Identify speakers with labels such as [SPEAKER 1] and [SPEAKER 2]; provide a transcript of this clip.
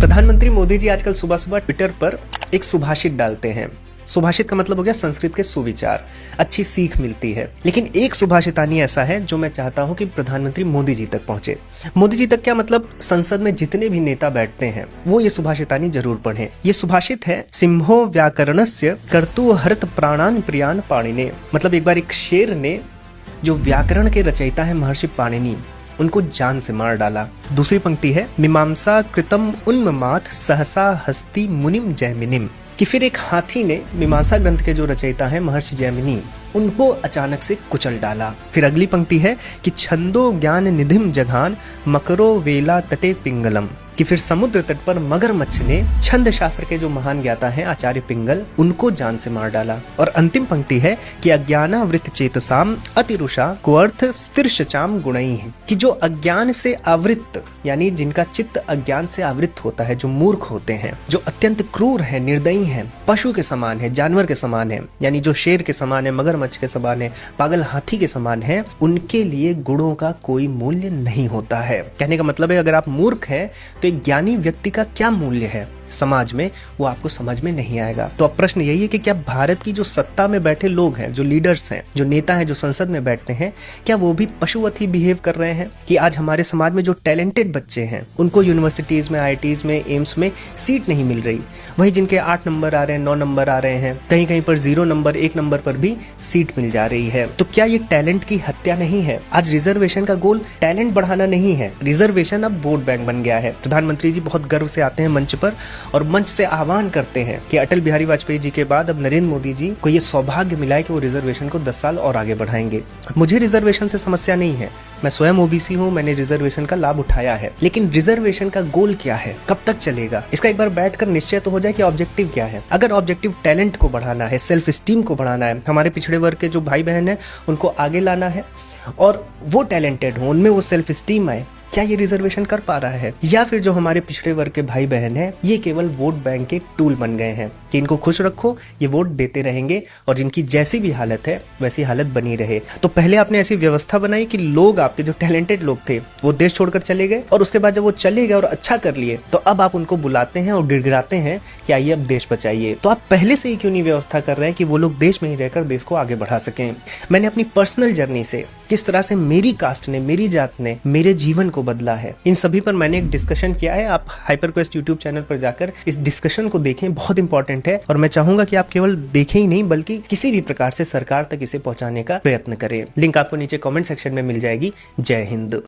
[SPEAKER 1] प्रधानमंत्री मोदी जी आजकल सुबह सुबह ट्विटर पर एक सुभाषित डालते हैं। सुभाषित का मतलब हो गया संस्कृत के सुविचार, अच्छी सीख मिलती है। लेकिन एक सुभाषितानी ऐसा है जो मैं चाहता हूं कि प्रधानमंत्री मोदी जी तक पहुंचे। मोदी जी तक क्या मतलब, संसद में जितने भी नेता बैठते हैं वो ये सुभाषितानी जरूर पढ़ें। ये सुभाषित है, सिंहो व्याकरणस्य कर्तु हरत प्राणान प्रियान पाणिने। मतलब एक बार एक शेर ने जो व्याकरण के रचयिता है महर्षि पाणिनि, उनको जान से मार डाला। दूसरी पंक्ति है, मीमांसा कृतम उन्ममात सहसा हस्ति मुनिम जैमिनिम, कि फिर एक हाथी ने मीमांसा ग्रंथ के जो रचयिता हैं महर्षि जैमिनी, उनको अचानक से कुचल डाला। फिर अगली पंक्ति है कि छंदो ज्ञान निधिम जघान मकरो वेला तटे पिंगलम, कि फिर समुद्र तट पर मगरमच्छ ने छंद शास्त्र के जो महान ज्ञाता हैं आचार्य पिंगल, उनको जान से मार डाला। और अंतिम पंक्ति है कि अज्ञानावृत चेतसाम अतिरुषा कुअर्थ स्थिरशचाम गुणई है, कि जो अज्ञान से आवृत यानी जिनका चित्त अज्ञान से आवृत होता है, जो मूर्ख होते हैं, जो अत्यंत क्रूर है, निर्दयी है, पशु के समान है, जानवर के समान है, यानी जो शेर के समान है, मगरमच्छ के समान है, पागल हाथी के समान है, उनके लिए गुणों का कोई मूल्य नहीं होता है। कहने का मतलब है अगर आप मूर्ख हैं तो एक ज्ञानी व्यक्ति का क्या मूल्य है समाज में, वो आपको समझ में नहीं आएगा। तो अब प्रश्न यही है कि क्या भारत की जो सत्ता में बैठे लोग हैं, जो लीडर्स हैं, जो नेता हैं, जो संसद में बैठते हैं, क्या वो भी पशुवत ही बिहेव कर रहे हैं? कि आज हमारे समाज में जो टैलेंटेड बच्चे हैं उनको यूनिवर्सिटीज में, IITs में, एम्स में सीट नहीं मिल रही, वही जिनके 8 नंबर आ रहे हैं, 9 नंबर आ रहे हैं, कहीं कहीं पर 0 नंबर, 1 नंबर पर भी सीट मिल जा रही है। तो क्या ये टैलेंट की हत्या नहीं है? आज रिजर्वेशन का गोल टैलेंट बढ़ाना नहीं है, रिजर्वेशन अब वोट बैंक बन गया है। प्रधानमंत्री जी बहुत गर्व से आते हैं मंच पर और मंच से आह्वान करते हैं कि अटल बिहारी वाजपेयी जी के बाद अब नरेंद्र मोदी जी को ये सौभाग्य मिला है कि वो रिजर्वेशन को 10 साल और आगे बढ़ाएंगे। मुझे रिजर्वेशन से समस्या नहीं है, मैं स्वयं OBC हूं, मैंने रिजर्वेशन का लाभ उठाया है। लेकिन रिजर्वेशन का गोल क्या है, कब तक चलेगा, इसका एक बार बैठकर निश्चय तो हो जाए कि ऑब्जेक्टिव क्या है। अगर ऑब्जेक्टिव टैलेंट को बढ़ाना है, सेल्फ स्टीम को बढ़ाना है, हमारे पिछड़े वर्ग के जो भाई बहन है उनको आगे लाना है और वो टैलेंटेड हो, उनमें वो सेल्फ स्टीम आए, क्या ये रिजर्वेशन कर पा रहा है? या फिर जो हमारे पिछड़े वर्ग के भाई बहन हैं ये केवल वोट बैंक के टूल बन गए हैं कि इनको खुश रखो, ये वोट देते रहेंगे और जिनकी जैसी भी हालत है वैसी हालत बनी रहे। तो पहले आपने ऐसी व्यवस्था बनाई कि लोग, आपके जो टैलेंटेड लोग थे, वो देश छोड़कर चले गए और उसके बाद जब वो चले गए और अच्छा कर लिए तो अब आप उनको बुलाते हैं और गिड़गिड़ाते हैं कि आइए अब देश बचाइए। तो आप पहले से ही क्यों नहीं व्यवस्था कर रहे हैं कि वो लोग देश में ही रहकर देश को आगे बढ़ा सकें? मैंने अपनी पर्सनल जर्नी से किस तरह से मेरी कास्ट ने, मेरी जात ने मेरे जीवन को बदला है, इन सभी पर मैंने एक डिस्कशन किया है। आप हाइपरक्वेस्ट यूट्यूब चैनल पर जाकर इस डिस्कशन को देखें, बहुत इंपॉर्टेंट है। और मैं चाहूंगा कि आप केवल देखें ही नहीं बल्कि किसी भी प्रकार से सरकार तक इसे पहुंचाने का प्रयत्न करें। लिंक आपको नीचे कमेंट सेक्शन में मिल जाएगी। जय हिंद।